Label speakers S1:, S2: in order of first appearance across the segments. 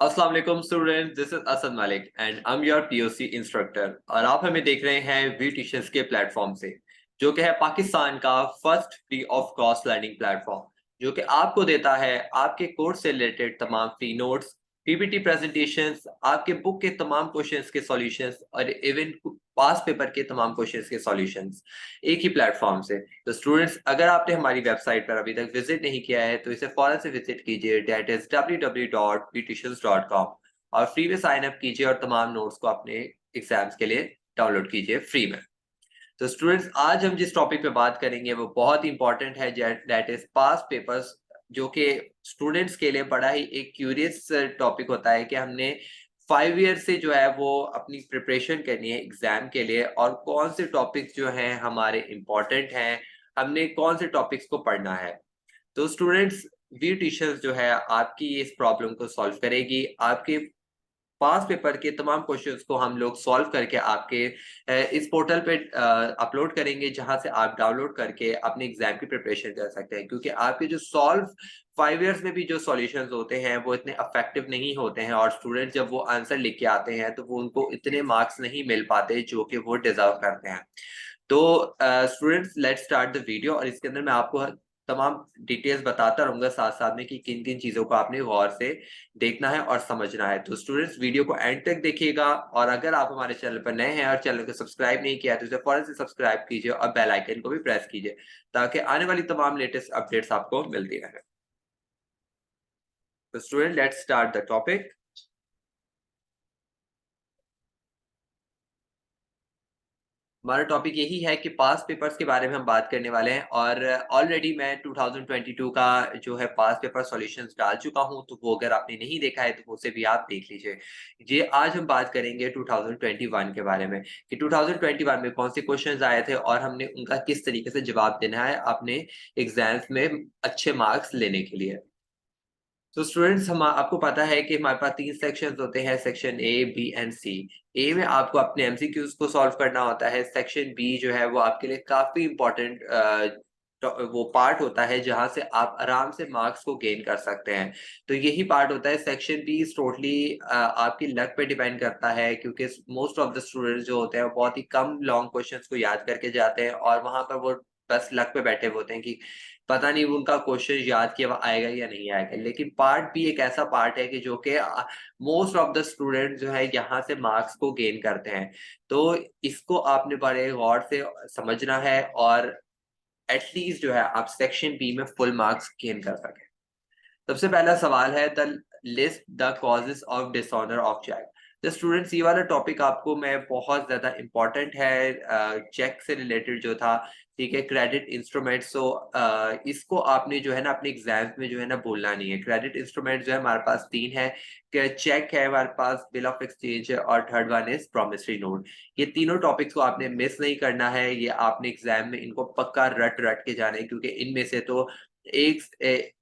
S1: अस्सलाम वालेकुम student, this is Asad Malik and I am your POC instructor और आप हमें देख रहे हैं वी टीचर्स के प्लेटफॉर्म से, जो कि है पाकिस्तान का first free of cost learning platform, जो कि आपको देता है आपके कोर्स से रिलेटेड तमाम फ्री नोट्स, पीपीटी प्रेजेंटेशंस, आपके बुक के तमाम क्वेश्चंस के सॉल्यूशंस और इवन पास पेपर के तमाम क्वेश्चंस के सॉल्यूशंस एक ही प्लेटफॉर्म से। तो स्टूडेंट्स, अगर आपने हमारी वेबसाइट पर अभी तक विजिट नहीं किया है तो इसे फौरन से विजिट कीजिए, डेट इज www.ptishus.com, और फ्री में साइन अप कीजिए और तमाम नोट्स को अपने एग्जाम्स के लिए डाउनलोड कीजिए फ्री में। तो स्टूडेंट्स, आज हम जिस टॉपिक पे बात करेंगे वो बहुत इंपॉर्टेंट है, दैट इज पास पेपर्स, जो कि स्टूडेंट्स के लिए बड़ा ही एक क्यूरियस टॉपिक होता है कि हमने 5 ईयर से जो है वो अपनी प्रिपरेशन करनी है एग्जाम के लिए, और कौन से टॉपिक्स जो हैं हमारे इम्पोर्टेंट हैं, हमने कौन से टॉपिक्स को पढ़ना है। तो स्टूडेंट्स, वी टीचर्स जो है आपकी इस प्रॉब्लम को सॉल्व करेगी। आपके पास पेपर के तमाम क्वेश्चंस को हम लोग सॉल्व करके आपके इस पोर्टल पे अपलोड करेंगे, जहां से आप डाउनलोड करके अपने एग्जाम की प्रिपरेशन कर सकते हैं। क्योंकि आपके जो सॉल्व 5 ईयर्स में भी जो सॉल्यूशंस होते हैं वो इतने इफेक्टिव नहीं होते हैं, और स्टूडेंट जब वो आंसर लिख के आते हैं तो वो उनको इतने मार्क्स नहीं मिल पाते जो कि वो डिजर्व करते हैं। तो students, let's start the video, और इसके अंदर मैं आपको तमाम डिटेल्स बताता रहूंगा साथ साथ में कि किन किन चीजों को आपने गौर से देखना है और समझना है। तो स्टूडेंट्स, वीडियो को एंड तक देखिएगा, और अगर आप हमारे चैनल पर नए हैं और चैनल को सब्सक्राइब नहीं किया तो इसे फौरन से सब्सक्राइब कीजिए और बेल आइकन को भी प्रेस कीजिए, ताकि आने वाली तमाम लेटेस्ट अपडेट्स आपको मिलती रहे। तो student, let's start the topic. हमारा टॉपिक यही है कि पास्ट पेपर्स के बारे में हम बात करने वाले हैं, और ऑलरेडी मैं 2022 का जो है पास्ट पेपर सॉल्यूशंस डाल चुका हूं, तो वो अगर आपने नहीं देखा है तो उसे भी आप देख लीजिए। ये आज हम बात करेंगे 2021 के बारे में कि 2021 में कौन से क्वेश्चंस आए थे और हमने उनका किस तरीके से जवाब देना है अपने एग्जाम्स में अच्छे मार्क्स लेने के लिए। तो स्टूडेंट्स, हम आपको पता है कि हमारे पास 3 सेक्शंस होते हैं, सेक्शन ए, बी एंड सी। ए में आपको अपने एमसीक्यूज को सॉल्व करना होता है। सेक्शन बी जो है वो आपके लिए काफी इंपॉर्टेंट वो पार्ट होता है जहां से आप आराम से मार्क्स को गेन कर सकते हैं। तो यही पार्ट होता है। सेक्शन बी टोटली आपकी लक पे डिपेंड करता है, क्योंकि मोस्ट ऑफ द स्टूडेंट्स जो होते हैं वो बहुत ही कम लॉन्ग क्वेश्चंस को याद करके जाते हैं, और वहां पर वो बस लक पे बैठे हुए होते हैं कि पता नहीं उनका क्वेश्चन याद किया हुआ आएगा या नहीं आएगा। लेकिन पार्ट बी एक ऐसा पार्ट है कि जो कि मोस्ट ऑफ द स्टूडेंट जो है यहाँ से मार्क्स को गेन करते हैं। तो इसको आपने बड़े गौर से समझना है, और एटलीस्ट जो है आप सेक्शन बी में फुल मार्क्स गेन कर सकें। सबसे पहला सवाल है, the list the causes of dishonour of cheque. तो स्टूडेंट्स, ये वाला टॉपिक आपको मैं बहुत ज्यादा इंपॉर्टेंट है, चेक से रिलेटेड जो था, ठीक है, क्रेडिट इंस्ट्रूमेंट। सो इसको आपने जो है ना अपने एग्जाम्स में जो है ना भूलना नहीं है। क्रेडिट इंस्ट्रूमेंट जो है हमारे पास 3 है, कि चेक है हमारे पास, बिल ऑफ एक्सचेंज है, और third one is promissory note. ये तीनों टॉपिक्स को आपने मिस नहीं करना है। ये आपने एग्जाम में इनको पक्का रट रट के जाना है, क्योंकि इनमें से तो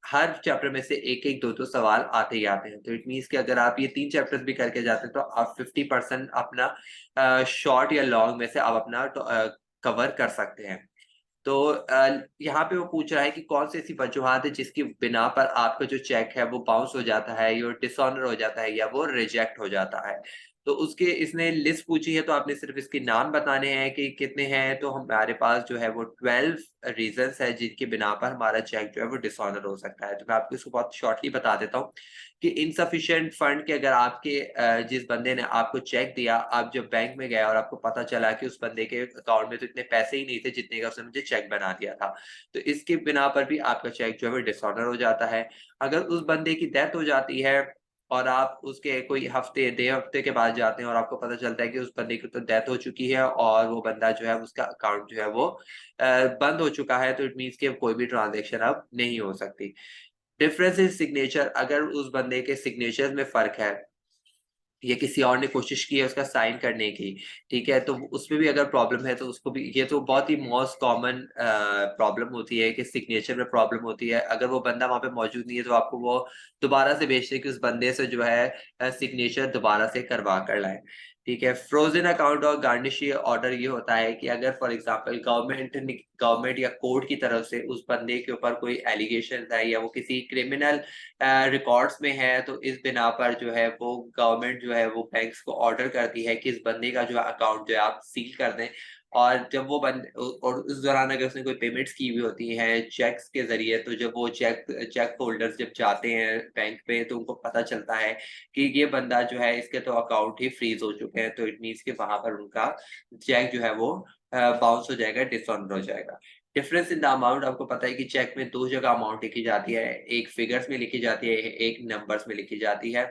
S1: हर चैप्टर में से एक एक दो दो सवाल आते ही आते हैं। तो इट मीन्स कि अगर आप ये 3 चैप्टर्स भी करके जाते हैं तो आप 50% अपना शॉर्ट या लॉन्ग में से आप अपना कवर कर सकते हैं। तो यहाँ पे वो पूछ रहा है कि कौन सी ऐसी वजूहात है जिसकी बिना पर आपका जो चेक है वो बाउंस हो जाता है, या डिसऑनर हो जाता है, या वो रिजेक्ट हो जाता है। तो उसके इसने लिस्ट पूछी है, तो आपने सिर्फ इसके नाम बताने हैं कि कितने हैं। तो हमारे पास जो है वो 12 रीजंस है जिनकी बिना पर हमारा चेक जो है वो डिसऑनर हो सकता है। तो मैं आपको इसको बहुत शॉर्टली बता देता हूँ कि इनसफिशिएंट फंड के, अगर आपके जिस बंदे ने आपको चेक दिया, आप जब बैंक में गए और आपको पता चला कि उस बंदे के अकाउंट में तो इतने पैसे ही नहीं थे जितने का उसने मुझे चेक बना दिया था, तो इसके बिना पर भी आपका चेक जो है वो डिसऑनर हो जाता है। अगर उस बंदे की डेथ हो जाती है और आप उसके कोई हफ्ते 1.5 हफ्ते के बाद जाते हैं और आपको पता चलता है कि उस बंदे की तो डेथ हो चुकी है और वो बंदा जो है उसका अकाउंट जो है वो बंद हो चुका है, तो इट मीन्स कि कोई भी ट्रांजेक्शन अब नहीं हो सकती। डिफरेंस इन सिग्नेचर, अगर उस बंदे के सिग्नेचर में फर्क है या किसी और ने कोशिश की है उसका साइन करने की, ठीक है, तो उसमें भी अगर प्रॉब्लम है तो उसको भी, ये तो बहुत ही मोस्ट कॉमन प्रॉब्लम होती है कि सिग्नेचर में प्रॉब्लम होती है। अगर वो बंदा वहां पे मौजूद नहीं है तो आपको वो दोबारा से भेजते हैं कि उस बंदे से जो है सिग्नेचर दोबारा से करवा कर लाए। ठीक है। फ्रोजन अकाउंट और गार्निश ऑर्डर ये होता है कि अगर फॉर एग्जांपल गवर्नमेंट या कोर्ट की तरफ से उस बंदे के ऊपर कोई एलिगेशन है या वो किसी क्रिमिनल रिकॉर्ड्स में है, तो इस बिना पर जो है वो गवर्नमेंट जो है वो बैंक्स को ऑर्डर करती है कि इस बंदे का जो अकाउंट जो है आप सील कर दें। और जब वो बंद और उस दौरान अगर उसने कोई पेमेंट्स की हुई होती हैं चेक्स के ज़रिए, तो जब वो चेक होल्डर्स जब जाते हैं बैंक पे, तो उनको पता चलता है कि ये बंदा जो है इसके तो अकाउंट ही फ्रीज़ हो चुके हैं, तो इट मीन्स कि वहाँ पर उनका चेक जो है वो बाउंस हो जाएगा, डिसऑनर हो जाएगा। डिफरेंस इन द अमाउंट, आपको पता है कि चेक में 2 जगह अमाउंट लिखी जाती है, एक फिगर्स में लिखी जाती है, एक नंबर्स में लिखी जाती है।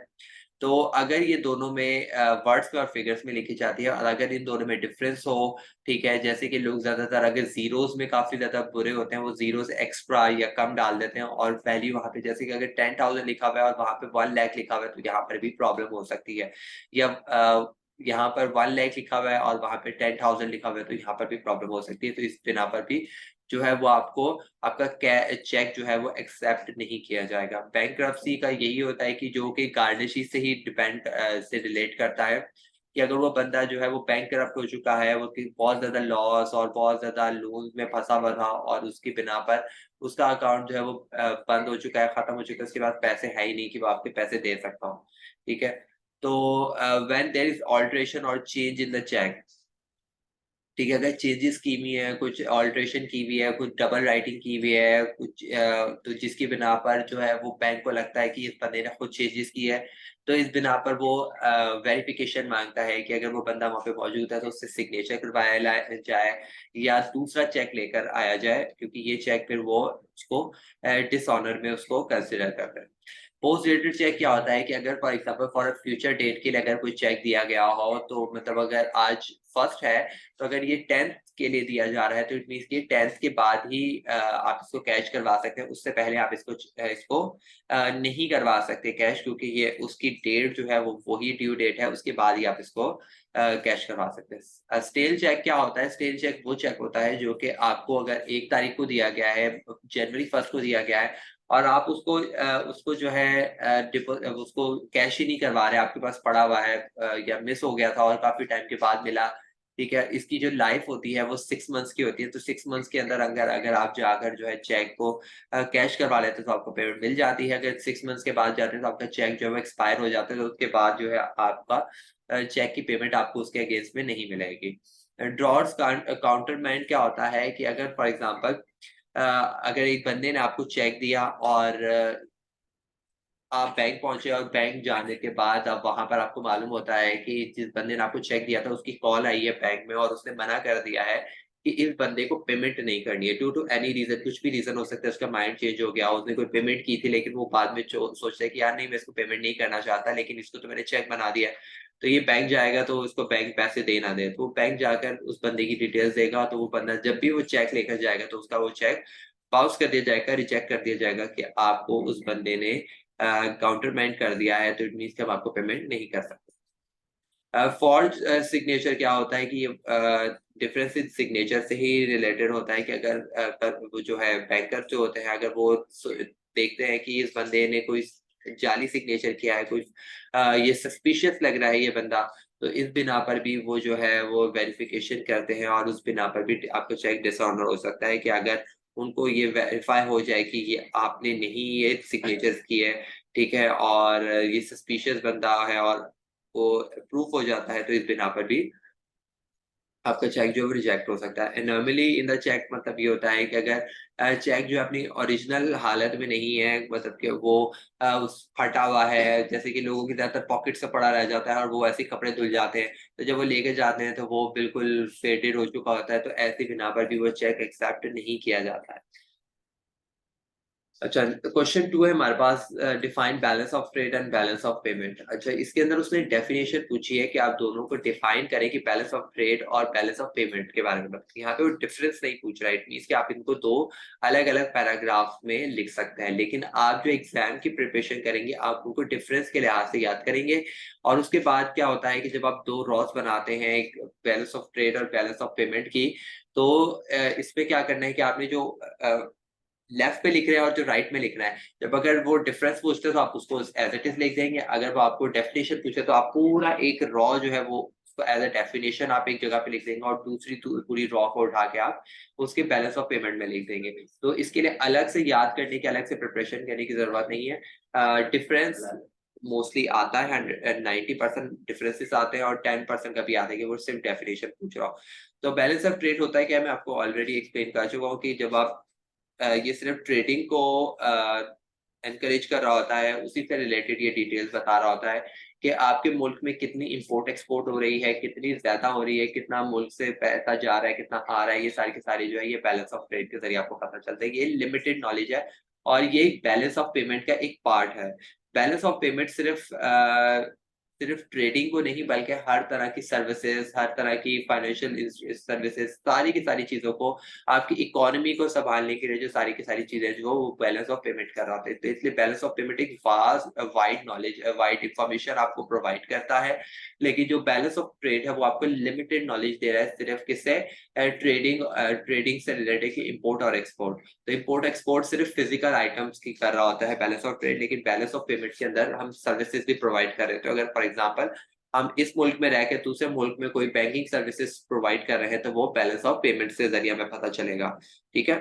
S1: तो अगर ये दोनों में वर्ड्स में और फिगर्स में लिखी जाती है और अगर इन दोनों में डिफरेंस हो, ठीक है, जैसे कि लोग ज़्यादातर अगर ज़ीरोज़ में काफ़ी ज़्यादा बुरे होते हैं, वो ज़ीरोज़ एक्स्ट्रा या कम डाल देते हैं और वैल्यू वहाँ पे जैसे कि अगर 10,000 लिखा हुआ है और वहाँ पे 1 लाख लिखा हुआ है, तो यहाँ पर भी प्रॉब्लम हो सकती है। या यहाँ पर 1 लाख लिखा हुआ है और वहाँ पे 10,000 लिखा हुआ है, तो यहाँ पर भी प्रॉब्लम हो सकती है। तो इस बिना पर भी जो है वो आपको आपका चेक जो है वो एक्सेप्ट नहीं किया जाएगा। बैंक्रप्सी का यही होता है कि जो कि गार्निशी से ही से रिलेट करता है कि अगर वो बंदा जो है वो बैंकरप्ट हो चुका है, वो बहुत ज़्यादा लॉस और बहुत ज़्यादा लोन्स में फँसा हुआ था और उसकी बिना पर उसका अकाउंट जो है वो बंद हो चुका है, खत्म हो चुका है, उसके पास पैसे है ही नहीं कि वो आपके पैसे दे सकता हूँ। ठीक है? तो व्हेन देयर इज़ अल्टरेशन और चेंज इन द चेक, ठीक है, अगर चेंजेस की हुई है, कुछ अल्टरेशन की हुई है, कुछ डबल राइटिंग की हुई है, कुछ तो जिसकी बिना पर जो है वो बैंक को लगता है कि इस बंदे ने खुद चेंजेस की है, तो इस बिना पर वो वेरिफिकेशन माँगता है कि अगर वो बंदा वहाँ पे मौजूद है तो उससे सिग्नेचर करवाया जाए या दूसरा चेक लेकर आया जाए, क्योंकि ये चेक फिर वो उसको डिसऑनर में उसको कंसिडर करते हैं। पोस्ट डेटेड चेक क्या होता है कि अगर for example for a future date के लिए अगर कोई चेक दिया गया हो, तो मतलब अगर आज फर्स्ट है, तो अगर ये 10th के लिए दिया जा रहा है, तो इट मीन्स कि 10th के बाद ही आप इसको कैश करवा सकते हैं। उससे पहले आप इसको नहीं करवा सकते कैश, क्योंकि ये उसकी डेट जो है वो वही ड्यू डेट है, उसके बाद ही आप इसको कैश करवा सकते हैं। स्टेल चेक क्या होता है? स्टेल चेक वो चेक होता है जो कि आपको अगर 1 तारीख को दिया गया है, जनवरी 1st को दिया गया है और आप उसको जो है उसको कैश ही नहीं करवा रहे, आपके पास पड़ा हुआ है या मिस हो गया था और काफ़ी टाइम के बाद मिला, ठीक है? इसकी जो लाइफ़ होती है वो 6 मंथ्स की होती है, तो 6 मंथ्स के अंदर अगर अगर आप जाकर जो है चेक को कैश करवा लेते हैं तो आपको पेमेंट मिल जाती है। अगर 6 मंथ्स के बाद जाते हैं तो आपका चेक जो है वो एक्सपायर हो जाता है, तो उसके बाद जो है आपका चेक की पेमेंट आपको उसके अगेंस्ट में नहीं मिलेगी। ड्रॉर्स काउंटरमैंड क्या होता है कि अगर फॉर एग्ज़ाम्पल अगर एक बंदे ने आपको चेक दिया और आप बैंक पहुँचे और बैंक जाने के बाद अब वहाँ पर आपको मालूम होता है कि जिस बंदे ने आपको चेक दिया था उसकी कॉल आई है बैंक में और उसने मना कर दिया है कि इस बंदे को पेमेंट नहीं करनी है ड्यू टू एनी रीज़न, कुछ भी रीज़न हो सकता है, उसका माइंड चेंज हो गया, उसने कोई पेमेंट की थी लेकिन वो बाद में सोचता है कि यार नहीं, मैं इसको पेमेंट नहीं करना चाहता, लेकिन इसको तो मैंने चेक बना दिया है। तो ये बैंक जाएगा तो उसको बैंक पैसे दे ना दे, तो वो बैंक जाकर उस बंदे की डिटेल्स देगा, तो वो बंदा जब भी वो चेक लेकर जाएगा तो उसका वो चेक बाउंस कर दिया जाएगा, रिजेक्ट कर दिया जाएगा कि आपको उस बंदे ने काउंटरमैंड कर दिया है, तो इट मीन्स कि हम आपको पेमेंट नहीं कर सकते। फॉल्स सिग्नेचर क्या होता है कि डिफरेंस इन सिग्नेचर से ही रिलेटेड होता है कि अगर वो जो है बैंकर जो होते हैं, अगर वो देखते हैं कि इस बंदे ने कोई जाली सिग्नेचर किया है, कुछ ये सस्पिशियस लग रहा है ये बंदा, तो इस बिना पर भी वो जो है वो वेरिफिकेशन करते हैं और उस बिना पर भी आपका चेक डिसऑनर हो सकता है कि अगर उनको ये वेरीफाई हो जाए कि ये आपने नहीं ये सिग्नेचर्स किए, ठीक है, और ये सस्पिशियस बंदा है और वो प्रूफ हो जाता है, तो इस बिना पर भी आपका चेक जो है वो रिजेक्ट हो सकता है। And normally in the cheque मतलब ये होता है कि अगर चेक जो है अपनी ओरिजिनल हालत में नहीं है, मतलब कि वो उस फटा हुआ है, जैसे कि लोगों की ज़्यादातर पॉकेट से पड़ा रह जाता है और वो ऐसे ही कपड़े धुल जाते हैं, तो जब वो लेके जाते हैं तो वो बिल्कुल फेडेड हो चुका होता है, तो ऐसी बिना पर भी वो चेक एक्सेप्ट नहीं किया जाता है। अच्छा, क्वेश्चन 2 है हमारे पास, define balance of trade and balance of payment. अच्छा, इसके अंदर उसने डेफिनेशन पूछी है कि आप दोनों को डिफाइन करें कि बैलेंस ऑफ ट्रेड और बैलेंस ऑफ पेमेंट के बारे में बताएं। यहाँ पे वो डिफरेंस नहीं पूछ रहा है, इट मीन्स कि आप इनको 2 अलग-अलग पैराग्राफ में लिख सकते हैं, लेकिन आप जो एग्ज़ाम की प्रिपरेशन करेंगे, आप उनको डिफरेंस के लिहाज से याद करेंगे और उसके बाद क्या होता है कि जब आप 2 रॉस बनाते हैं, एक बैलेंस ऑफ ट्रेड और बैलेंस ऑफ पेमेंट की, तो इसमें क्या करना है कि आपने जो लेफ्ट पे लिख रहे हैं और जो राइट में लिख रहा है, जब अगर वो डिफरेंस पूछते हैं तो आप उसको एज़ इट इज़ लिख देंगे। अगर वो आपको डेफिनिशन पूछे तो आप पूरा एक रॉ जो है वो उसको एज अ डेफिनेशन आप एक जगह पे लिख देंगे और दूसरी पूरी रॉ को उठा के आप उसके बैलेंस ऑफ पेमेंट में लिख देंगे। तो इसके लिए अलग से याद करने की, अलग से प्रिपरेशन करने की जरूरत नहीं है। डिफरेंस मोस्टली आता है, 90% डिफरेंसेस आते हैं और 10% का भी आता है कि वो सिर्फ डेफिनेशन पूछ रहा हो। तो बैलेंस ऑफ ट्रेड होता है क्या, मैं आपको ऑलरेडी एक्सप्लेन कर चुका हूँ कि जब आप ये सिर्फ ट्रेडिंग को एनकरेज कर रहा होता है, उसी से रिलेटेड ये डिटेल्स बता रहा होता है कि आपके मुल्क में कितनी इंपोर्ट एक्सपोर्ट हो रही है, कितनी ज्यादा हो रही है, कितना मुल्क से पैसा जा रहा है, कितना आ रहा है, ये सारी की सारी जो है ये बैलेंस ऑफ ट्रेड के जरिए आपको पता चलता है। ये लिमिटेड नॉलेज है और ये बैलेंस ऑफ पेमेंट का एक पार्ट है। बैलेंस ऑफ पेमेंट सिर्फ ट्रेडिंग को नहीं बल्कि हर तरह की सर्विसेज, हर तरह की फाइनेंशियल सर्विसेज, सारी की सारी चीजों को, आपकी इकोनॉमी को संभालने के लिए जो सारी की सारी चीजें जो वो बैलेंस ऑफ पेमेंट कर रहा होता है। तो इसलिए बैलेंस ऑफ पेमेंट एक vast wide knowledge, wide information आपको प्रोवाइड करता है। लेकिन जो बैलेंस ऑफ ट्रेड है वो आपको लिमिटेड नॉलेज दे रहा है, सिर्फ किससे, ट्रेडिंग से रिलेटेड की इम्पोर्ट और एक्सपोर्ट। तो इम्पोर्ट एक्सपोर्ट सिर्फ फिजिकल आइटम्स की कर रहा होता है बैलेंस ऑफ ट्रेड, लेकिन बैलेंस ऑफ पेमेंट के अंदर हम सर्विसेज भी प्रोवाइड कर रहे हैं। तो अगर फॉर एग्जाम्पल हम इस मुल्क में रह के दूसरे मुल्क में कोई बैंकिंग सर्विसेज प्रोवाइड कर रहे हैं तो वो बैलेंस ऑफ पेमेंट से जरिए हमें पता चलेगा। ठीक है।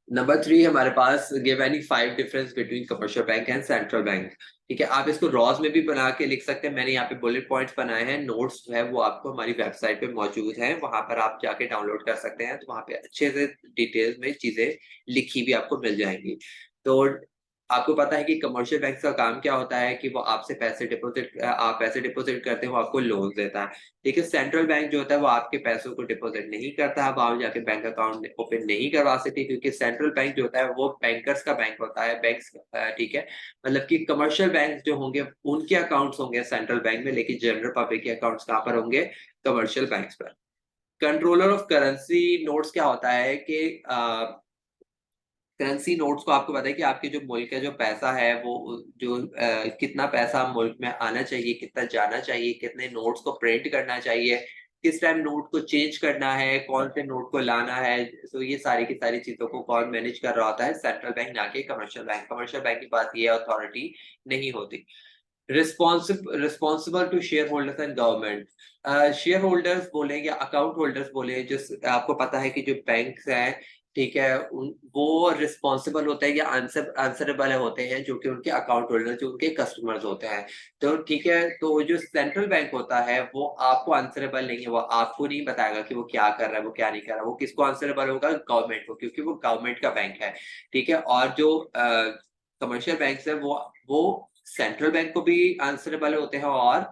S1: नंबर 3 हमारे पास, give any 5 difference between commercial bank and central bank. ठीक है, आप इसको रॉज में भी बना के लिख सकते हैं। मैंने यहाँ पे बुलेट पॉइंट्स बनाए हैं, नोट्स जो है वो आपको हमारी वेबसाइट पे मौजूद हैं, वहां पर आप जाके डाउनलोड कर सकते हैं। तो वहां पे अच्छे से डिटेल्स में चीजें लिखी भी आपको मिल जाएंगी। तो आपको पता है कि कमर्शियल बैंक का काम क्या होता है कि वो आपसे आप पैसे डिपॉजिट करते हैं, वो आपको लोन देता है। ठीक है, सेंट्रल बैंक जो होता है वो आपके पैसों को डिपॉजिट नहीं करता, आप वहां जाके बैंक अकाउंट ओपन नहीं करवा सकते, क्योंकि सेंट्रल बैंक जो होता है वो बैंकर्स का बैंक होता है, बैंक्स। ठीक है, मतलब कि कमर्शियल बैंक जो होंगे उनके अकाउंट्स होंगे सेंट्रल बैंक में, लेकिन जनरल पब्लिक के अकाउंट्स कहाँ पर होंगे, कमर्शियल बैंक पर। कंट्रोलर ऑफ करेंसी नोट्स क्या होता है कि करेंसी नोट्स को आपको पता है कि आपके जो मुल्क का जो पैसा है वो जो कितना पैसा मुल्क में आना चाहिए, कितना जाना चाहिए, कितने नोट्स को प्रिंट करना चाहिए, किस टाइम नोट को चेंज करना है, कौन से नोट को लाना है। तो ये सारी की सारी चीजों को कौन मैनेज कर रहा होता है, सेंट्रल बैंक, ना कि कमर्शियल बैंक। कमर्शियल बैंक के पास ये अथॉरिटी नहीं होती। Responsible to shareholders and government. Shareholders बोले या अकाउंट होल्डर्स बोले, जिस आपको पता है कि जो बैंक है, ठीक है, वो रिस्पॉन्सिबल होते हैं या आंसरेबल होते हैं जो कि उनके अकाउंट होल्डर, जो उनके कस्टमर्स होते हैं। तो ठीक है, तो जो सेंट्रल बैंक होता है वो आपको आंसरेबल नहीं है, वो आपको नहीं बताएगा कि वो क्या कर रहा है, वो क्या नहीं कर रहा है। वो किसको आंसरेबल होगा, गवर्नमेंट को, क्योंकि वो गवर्नमेंट का बैंक है। ठीक है, और जो कमर्शियल बैंक है वो सेंट्रल बैंक को भी आंसरेबल होते हैं और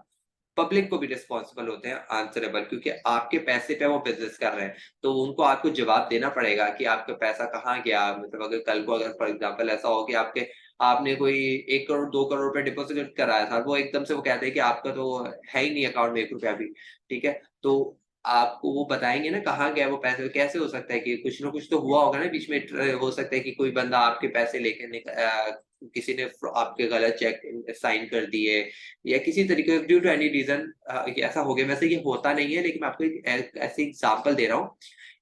S1: पब्लिक को भी रिस्पॉन्सिबल होते हैं, आंसरेबल, क्योंकि आपके पैसे पे वो बिजनेस कर रहे हैं। तो उनको आपको जवाब देना पड़ेगा कि आपका पैसा कहाँ गया। मतलब अगर कल को अगर फॉर एग्जांपल ऐसा हो कि आपने कोई 1 करोड़ 2 करोड़ रुपए डिपॉजिट कराया था, वो एकदम से वो कहते हैं कि आपका तो है ही नहीं अकाउंट में 1 रुपया भी। ठीक है, तो आपको वो बताएंगे ना कहाँ गया वो पैसे। कैसे हो सकता है कि कुछ ना कुछ तो हुआ होगा ना बीच में। हो सकता है कि कोई बंदा आपके पैसे लेके किसी ने आपके गलत चेक साइन कर दिए, या किसी तरीके ड्यू टू एनी रीजन ऐसा हो गया। वैसे ये होता नहीं है, लेकिन मैं आपको एक ऐसी एग्जांपल दे रहा हूँ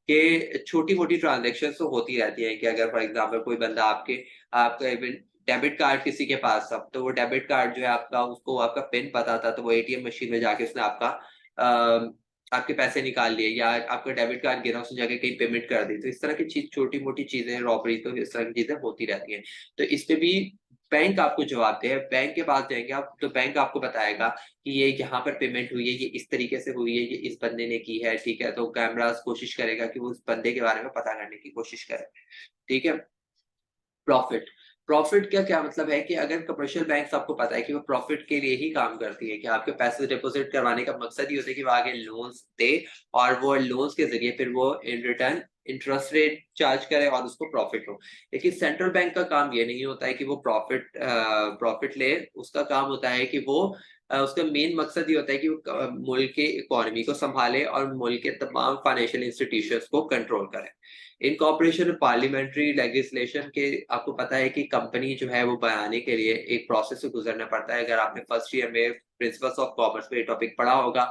S1: कि छोटी मोटी ट्रांजेक्शन तो होती रहती है। कि अगर फॉर एग्जांपल कोई बंदा आपका डेबिट कार्ड किसी के पास था, तो वो डेबिट कार्ड जो है आपका, उसको आपका पिन पता था, तो वो एटीएम मशीन में जाके उसने आपके पैसे निकाल लिए, या आपका डेबिट कार्ड गिरा, उसने जाके कहीं पेमेंट कर दी। तो इस तरह की चीज, छोटी मोटी चीजें, रॉबरी, तो इस तरह की चीजें होती रहती हैं। तो इस पे भी बैंक आपको जवाब दे, बैंक के पास जाएंगे आप तो बैंक आपको बताएगा कि ये यहाँ पर पेमेंट हुई है, ये इस तरीके से हुई है, ये इस बंदे ने की है। ठीक है, तो कैमरास कोशिश करेगा कि वो उस बंदे के बारे में पता करने की कोशिश करे। ठीक है। प्रॉफिट, प्रॉफिट का क्या मतलब है कि अगर कमर्शियल बैंक, आपको पता है कि वो प्रॉफिट के लिए ही काम करती है, कि आपके पैसे डिपॉजिट करवाने का मकसद ही होता है कि वो आगे लोन्स दे, और वो लोन्स के जरिए फिर वो in return interest rate charge करे और उसको प्रॉफिट हो। लेकिन सेंट्रल बैंक का काम ये नहीं होता है कि वो प्रॉफिट ले। उसका काम होता है कि वो उसका मेन मकसद ये होता है कि वो मुल्क के इकोनॉमी को संभाले और मुल्क के तमाम फाइनेंशियल इंस्टीट्यूशंस को कंट्रोल करे। इनकॉर्पोरेशन पार्लियामेंट्री लेजिस्लेशन के, आपको पता है कि कंपनी जो है वो बनाने के लिए एक प्रोसेस से गुजरना पड़ता है। अगर आपने फर्स्ट ईयर में प्रिंसिपल्स ऑफ कॉमर्स में टॉपिक पढ़ा होगा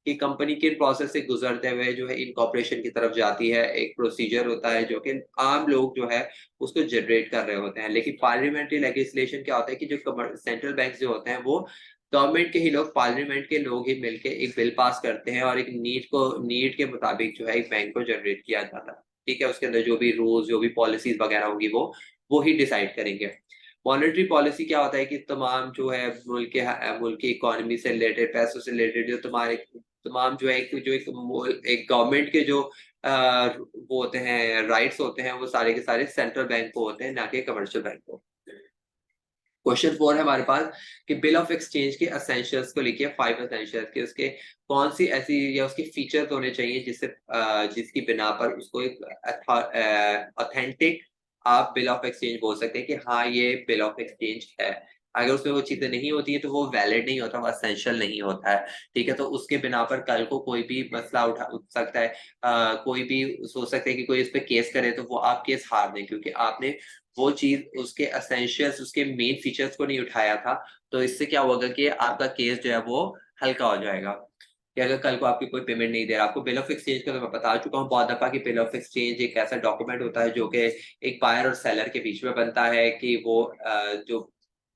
S1: कि कंपनी किन प्रोसेस से गुजरते हुए जो है इनकॉर्पोरेशन की तरफ जाती है, एक प्रोसीजर होता है जो कि आम लोग जो है उसको जनरेट कर रहे होते हैं। लेकिन पार्लियामेंट्री लेजिस्लेशन क्या होता है कि जो सेंट्रल बैंक जो होते हैं वो गवर्नमेंट के ही लोग, पार्लियामेंट के लोग ही मिलके एक बिल पास करते हैं और एक नीड के मुताबिक जो है एक बैंक को जनरेट किया जाता है। ठीक है, उसके अंदर जो भी रूल्स, जो भी पॉलिसीज वगैरह होगी वो ही डिसाइड करेंगे। मॉनेटरी पॉलिसी क्या होता है कि तमाम जो है मुल्क की इकोनॉमी से रिलेटेड, पैसों से रिलेटेड जो तुम्हारे तमाम जो है एक गवर्नमेंट के जो वो होते हैं, राइट्स होते हैं, वो सारे के सारे सेंट्रल बैंक को होते हैं, ना कि कमर्शियल बैंक को। क्वेश्चन 4 है हमारे पास कि बिल ऑफ एक्सचेंज के एसेंशियल्स को लिखिए, 5 एसेंशियल्स के उसके कौन सी ऐसी या उसके फीचर्स होने चाहिए जिसकी बिना पर उसको एक ऑथेंटिक आप बिल ऑफ एक्सचेंज बोल सकते हैं कि हाँ ये बिल ऑफ एक्सचेंज है। अगर उसमें वो चीजें नहीं होती है तो वो वैलिड नहीं होता, वो एसेंशियल नहीं होता है। ठीक है, तो उसके बिना पर कल को कोई भी मसला उठ सकता है। कोई भी सोच सकते हैं कि कोई इस पे केस करे तो वो आप केस हार दें, क्योंकि आपने वो चीज उसके एसेंशियल्स, उसके मेन फीचर्स को नहीं उठाया था। तो इससे क्या होगा कि आपका केस जो है वो हल्का हो जाएगा। कि अगर कल को आपकी कोई पेमेंट नहीं दे रहा, आपको बिल ऑफ एक्सचेंज का तो मैं बता चुका हूँ बहुत दफा कि बिल ऑफ एक्सचेंज एक ऐसा डॉक्यूमेंट होता है जो कि एक बायर और सेलर के बीच में बनता है, कि वो जो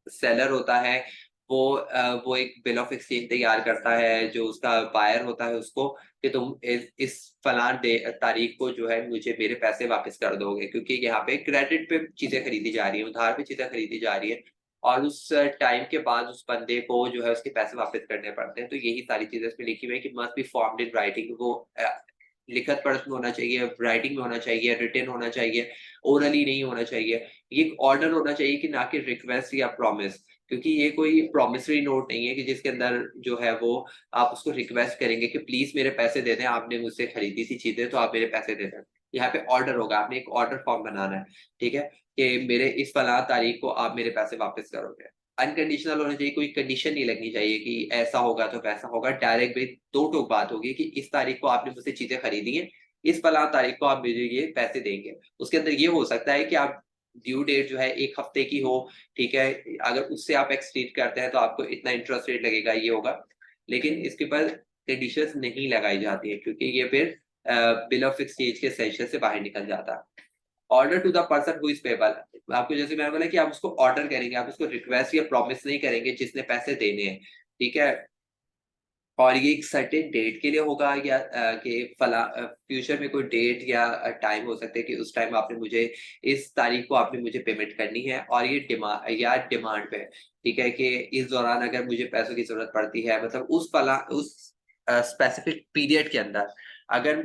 S1: सेलर होता है वो एक बिल ऑफ एक्सचेंज तैयार करता है, जो उसका बायर होता है उसको, कि तुम इस फलान तारीख को जो है मुझे मेरे पैसे वापस कर दोगे, क्योंकि यहाँ पे क्रेडिट पे चीजें खरीदी जा रही है, उधार पे चीजें खरीदी जा रही है, और उस टाइम के बाद उस बंदे को जो है उसके पैसे वापस करने पड़ते हैं। तो यही सारी चीजें इसमें लिखी हुई है कि must be formed in writing. वो लिखत पढ़त में होना चाहिए, राइटिंग में होना चाहिए, रिटन होना चाहिए, ओरली नहीं होना चाहिए। ये ऑर्डर होना चाहिए कि ना कि रिक्वेस्ट या प्रॉमिस, क्योंकि ये कोई प्रॉमिसरी नोट नहीं है कि जिसके अंदर जो है वो आप उसको रिक्वेस्ट करेंगे कि प्लीज मेरे पैसे दे दें, आपने मुझसे खरीदी थी चीजें तो आप मेरे पैसे दे दें। यहाँ पे ऑर्डर होगा, आपने एक ऑर्डर फॉर्म बनाना है। ठीक है, कि मेरे इस फला तारीख को आप मेरे पैसे वापस करोगे। अनकंडीशनल होना चाहिए, कोई कंडीशन नहीं लगनी चाहिए कि ऐसा होगा तो वैसा होगा। डायरेक्ट भी दो टोक बात होगी कि इस तारीख को आपने मुझसे चीजें खरीदी हैं, इस फला तारीख को आप मुझे ये पैसे देंगे। उसके अंदर ये हो सकता है कि आप ड्यू डेट जो है 1 हफ्ते की हो, ठीक है, अगर उससे आप एक्सटेंड करते हैं तो आपको इतना इंटरेस्ट रेट लगेगा, ये होगा। लेकिन इसके ऊपर कंडीशंस नहीं लगाई जाती है, क्योंकि ये फिर बिल ऑफ एक्सचेंज के सेशन से बाहर निकल जाता है। Order to the person who is payable, आपको जैसे मैंने बोला कि आप उसको ऑर्डर करेंगे, आप उसको रिक्वेस्ट या प्रॉमिस नहीं करेंगे जिसने पैसे देने हैं। ठीक है, और ये एक सर्टेन डेट के लिए होगा, या कि फ्यूचर में कोई डेट या टाइम हो सकता है कि उस टाइम आपने मुझे इस तारीख को आपने मुझे पेमेंट करनी है, और ये डिमांड पे है। ठीक है, कि इस दौरान अगर मुझे पैसों की जरूरत पड़ती है, मतलब उस स्पेसिफिक पीरियड के अंदर, अगर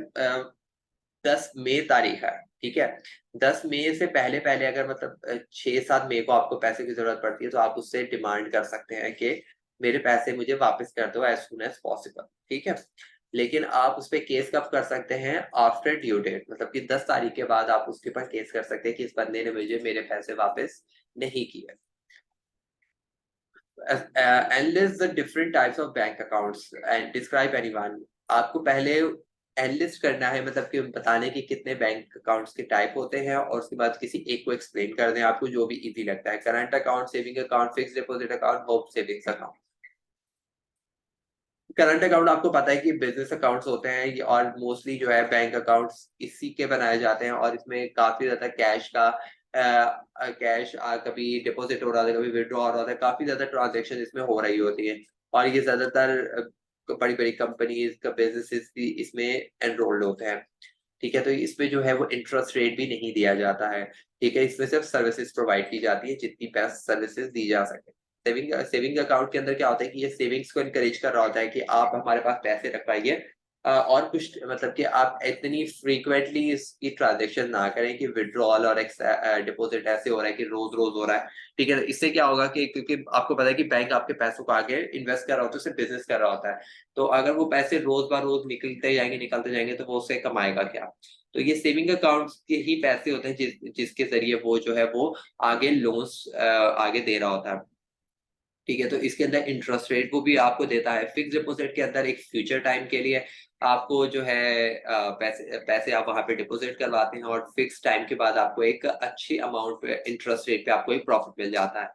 S1: 10 मई तारीख है, ठीक है, 10 मई से पहले पहले अगर मतलब 6-7 मई को आपको पैसे की जरूरत पड़ती है, तो आप उससे डिमांड कर सकते हैं कि मेरे पैसे मुझे वापस कर दो एज सुन एज पॉसिबल। ठीक है, लेकिन आप उस पे केस कब कर सकते हैं? आफ्टर ड्यू डेट, मतलब कि 10 तारीख के बाद आप उसके ऊपर केस कर सकते हैं कि इस बंदे ने मुझे मेरे पैसे वापस नहीं किए। Analyse the different types of bank accounts and describe anyone. आपको पहले एनालिस्ट करना है, मतलब कि बताने कि कितने बैंक अकाउंट्स के टाइप होते हैं, और उसके बाद किसी एक को एक्सप्लेन कर दें आपको, जो भी इजी लगता है। Current account, saving account, fix deposit account, home savings account. Current account आपको पता है कि बिजनेस अकाउंट्स होते हैं और मोस्टली जो है बैंक अकाउंट्स इसी के बनाए जाते हैं, और इसमें काफी ज्यादा कैश कभी डिपॉजिट हो रहा था, कभी विड्रॉ हो रहा था, काफी ज्यादा ट्रांजेक्शन इसमें हो रही होती है। और ये ज्यादातर बड़ी बड़ी कंपनीज का बिजनेसेस भी इसमें एनरोल्ड होते हैं। ठीक है, तो इसमें जो है वो इंटरेस्ट रेट भी नहीं दिया जाता है। ठीक है, इसमें सिर्फ सर्विसेज प्रोवाइड की जाती है, जितनी बेस्ट सर्विसेज दी जा सके। सेविंग अकाउंट के अंदर क्या होता है कि ये सेविंग्स को इनकरेज कर रहा होता है कि आप हमारे पास पैसे रखवाइए, और कुछ मतलब कि आप इतनी फ्रीक्वेंटली इसकी ट्रांजेक्शन ना करें कि विड्रॉल और डिपॉजिट ऐसे हो रहा है कि रोज रोज हो रहा है। ठीक है, इससे क्या होगा कि क्योंकि आपको पता है कि बैंक आपके पैसों को आगे इन्वेस्ट कर रहा होता है, उससे बिजनेस कर रहा होता है। तो अगर वो पैसे रोज बार रोज निकलते जाएंगे तो वो उससे कमाएगा क्या? तो ये सेविंग अकाउंट्स के ही पैसे होते हैं जिसके जरिए वो जो है वो आगे लोन्स आगे दे रहा होता है। ठीक है, तो इसके अंदर इंटरेस्ट रेट वो भी आपको देता है। फिक्स डिपॉजिट के अंदर एक फ्यूचर टाइम के लिए आपको जो है पैसे पैसे आप वहां पे डिपॉजिट करवाते हैं, और फिक्स टाइम के बाद आपको एक अच्छी अमाउंट पे इंटरेस्ट रेट पे आपको एक प्रॉफिट मिल जाता है।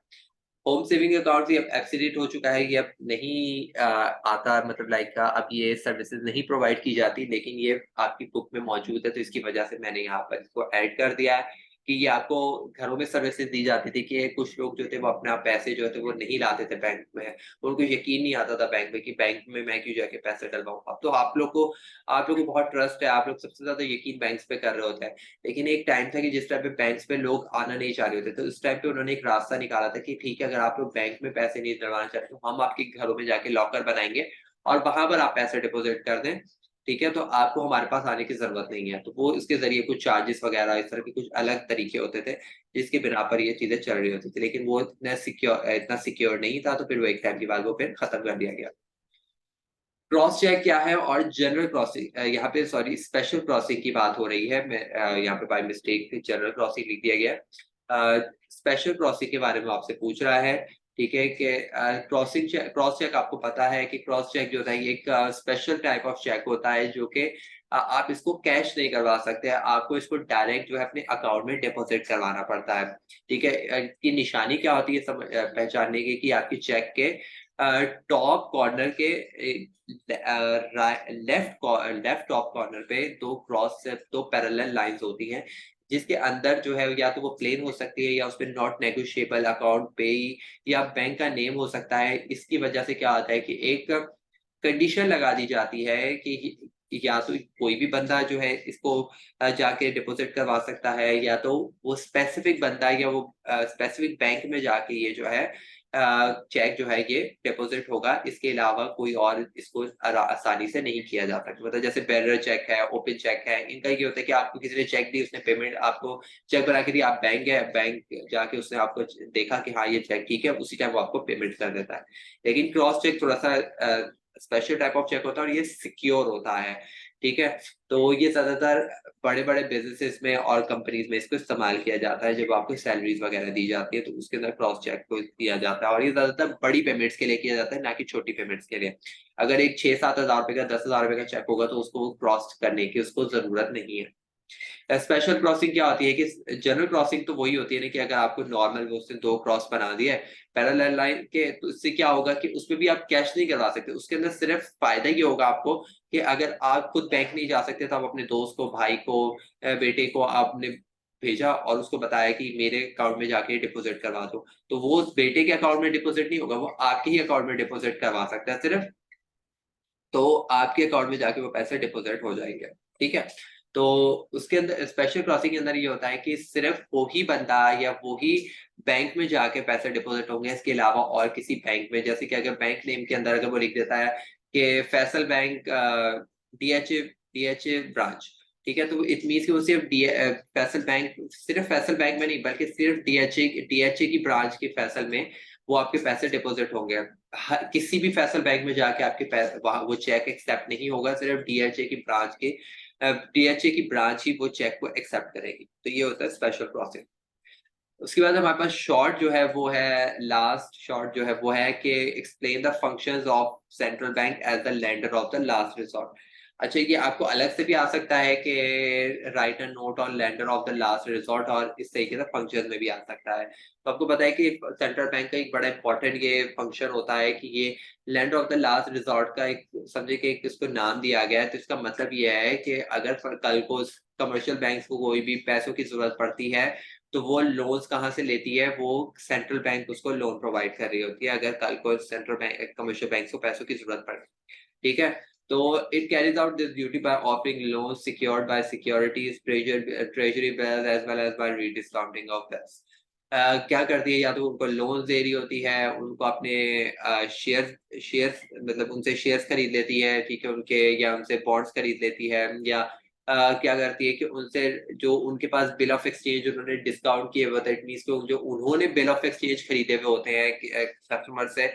S1: होम सेविंग अकाउंट भी अब एब्सोल्यूट हो चुका है, ये अब नहीं आता, मतलब लाइक अब ये सर्विसेज नहीं प्रोवाइड की जाती, लेकिन ये आपकी बुक में मौजूद है, तो इसकी वजह से मैंने यहाँ पर इसको ऐड कर दिया है। कि ये आपको घरों में सर्विसेज दी जाती थी कि कुछ लोग जो थे वो अपना पैसे जो थे वो नहीं लाते थे बैंक में। उनको यकीन नहीं आता था बैंक में कि बैंक में मैं क्यों जाके पैसे डलवाऊँ। अब तो आप लोग को बहुत ट्रस्ट है, आप लोग सबसे ज़्यादा यकीन बैंक्स पे कर रहे होते हैं। लेकिन एक टाइम था कि जिस टाइम पे बैंक्स पे लोग आना नहीं चाह रहे होते, तो उस टाइम पे उन्होंने एक रास्ता निकाला था कि ठीक है, अगर आप लोग बैंक में पैसे नहीं डलवाना चाहते, तो हम आपके घरों में जाके लॉकर बनाएँगे और वहाँ पर आप पैसे डिपॉज़िट कर दें, ठीक है? तो आपको हमारे पास आने की ज़रूरत नहीं है। तो वो इसके ज़रिए कुछ चार्जेस वग़ैरह इस तरह के कुछ अलग तरीके होते थे, जिसके बिना पर ये चीज़ें चल रही होती थी। लेकिन वो इतना सिक्योर नहीं था, तो फिर वो एक टाइम के बाद वो फिर खत्म कर दिया गया। क्रॉस चेक क्या है और जनरल क्रॉसिंग, यहाँ पे सॉरी स्पेशल क्रॉसिंग की बात हो रही है। मैं यहाँ पे बाय मिस्टेक जनरल क्रॉसिंग लिख दिया गया है। स्पेशल क्रॉसिंग के बारे में आपसे पूछ रहा है, ठीक है? कि क्रॉस चेक आपको पता है कि क्रॉस चेक जो होता है ये एक स्पेशल टाइप ऑफ चेक होता है, जो कि आप इसको कैश नहीं करवा सकते। आपको इसको डायरेक्ट जो है अपने अकाउंट में डिपॉज़िट करवाना पड़ता है, ठीक है? इसकी निशानी क्या होती है पहचानने की, कि आपकी चेक के टॉप कॉर्नर के लेफ्ट टॉप कॉर्नर पे दो पैरेलल लाइंस होती हैं, जिसके अंदर जो है या तो वो प्लेन हो सकती है या उसपे नॉट नेगोशिएबल अकाउंट पे या बैंक का नेम हो सकता है। इसकी वजह से क्या होता है कि एक कंडीशन लगा दी जाती है कि या तो कोई भी बंदा जो है इसको जाके डिपॉजिट करवा सकता है, या तो वो स्पेसिफिक बंदा या वो स्पेसिफिक बैंक में जाके ये जो है चेक जो है ये डिपॉजिट होगा। इसके अलावा कोई और इसको आसानी से नहीं किया जा सकता। मतलब जैसे बेरर चेक है, ओपन चेक है, इनका ये होता है कि आपको किसी ने चेक दी, उसने पेमेंट आपको चेक बना के दिया, आप बैंक गए, बैंक जाके उसने आपको देखा कि हाँ ये चेक ठीक है, उसी टाइम वो आपको पेमेंट कर देता है। लेकिन क्रॉस चेक थोड़ा-सा स्पेशल टाइप ऑफ चेक होता है और ये सिक्योर होता है, ठीक है? तो ये ज़्यादातर बड़े-बड़े बिज़नेसेस में और कंपनीज़ में इसको इस्तेमाल किया जाता है, जब आपको सैलरीज़ वगैरह दी जाती है, तो उसके अंदर क्रॉस चेक को दिया जाता है और ये ज़्यादातर बड़ी पेमेंट्स के लिए किया जाता है, ना कि छोटी पेमेंट्स के लिए। अगर एक 6-7 हज़ार रुपए का, 10 हज़ार रुपए का चेक होगा, तो उसको क्रॉस करने की उसको ज़रूरत नहीं है। स्पेशल क्रॉसिंग क्या होती है कि जनरल क्रॉसिंग तो वही होती है ना कि अगर आपको नॉर्मल में उसने 2 क्रॉस बना दिए पैरेलल लाइन के, तो इससे क्या होगा कि उसमें भी आप कैश नहीं करवा सकते। उसके अंदर सिर्फ फ़ायदा ये होगा आपको कि अगर आप खुद बैंक नहीं जा सकते, तो आप अपने दोस्त को, भाई को, बेटे को आपने भेजा और उसको बताया कि मेरे अकाउंट में जाके डिपॉज़िट करवा दो। तो वो बेटे के अकाउंट में डिपॉज़िट नहीं होगा, वो आपके ही अकाउंट में डिपॉज़िट करवा सकता है सिर्फ। तो आपके अकाउंट में जाके वो पैसे डिपॉज़िट हो जाएँगे, ठीक है? तो उसके अंदर स्पेशल क्रॉसिंग के अंदर ये होता है कि सिर्फ़ वो ही बंदा या वो ही बैंक में जाके पैसे डिपॉज़िट होंगे, इसके अलावा और किसी बैंक में, जैसे कि अगर बैंक नेम के अंदर अगर वो लिख देता है कि फैसल बैंक डीएचए ब्रांच, ठीक है? तो इट मीन्स कि वो सिर्फ़ फैसल बैंक में नहीं, बल्कि सिर्फ़ डीएचए की ब्रांच के फैसल में वो आपके पैसे डिपॉज़िट होंगे। किसी भी फैसल बैंक में जाके आपके वहाँ वो चेक एक्सेप्ट नहीं होगा, सिर्फ डीएचए की ब्रांच ही वो चेक को एक्सेप्ट करेगी। तो ये होता है स्पेशल प्रोसेस। उसके बाद हमारे पास शॉर्ट जो है वो है, लास्ट शॉर्ट जो है वो है कि explain the functions of central bank as the lender of the last resort. अच्छा, ये आपको अलग से भी आ सकता है कि right a note on lender of the last resort, और इस तरीके से फंक्शंस में भी आ सकता है। तो आपको पता है कि सेंट्रल बैंक का एक बड़ा इंपॉर्टेंट ये फंक्शन होता है कि ये land of the last resort का एक समझे कि एक इसको नाम दिया गया है। तो इसका मतलब ये है कि अगर कल को कमर्शियल बैंक्स को कोई भी पैसों की जरूरत पड़ती है, तो वो लोन्स कहाँ से लेती है, वो सेंट्रल बैंक उसको लोन प्रोवाइड कर रही होती है, अगर कल को सेंट्रल बैंक कमर्शियल बैंक को पैसों की जरूरत पड़े, ठीक है? तो it carries out this duty by offering loans secured by securities, treasury bills as well as by rediscounting of this. क्या करती है, या तो उनको लोन्स दे रही होती है, उनको अपने शेयर्स मतलब उनसे शेयर्स खरीद लेती है, ठीक है, उनके, या उनसे बॉन्ड्स खरीद लेती है, या क्या करती है कि उनसे जो उनके पास बिल ऑफ एक्सचेंज उन्होंने डिस्काउंट किए हुए होते हैं, इट मीन्स जो उन्होंने बिल ऑफ एक्सचेंज खरीदे हुए होते हैं कस्टमर से,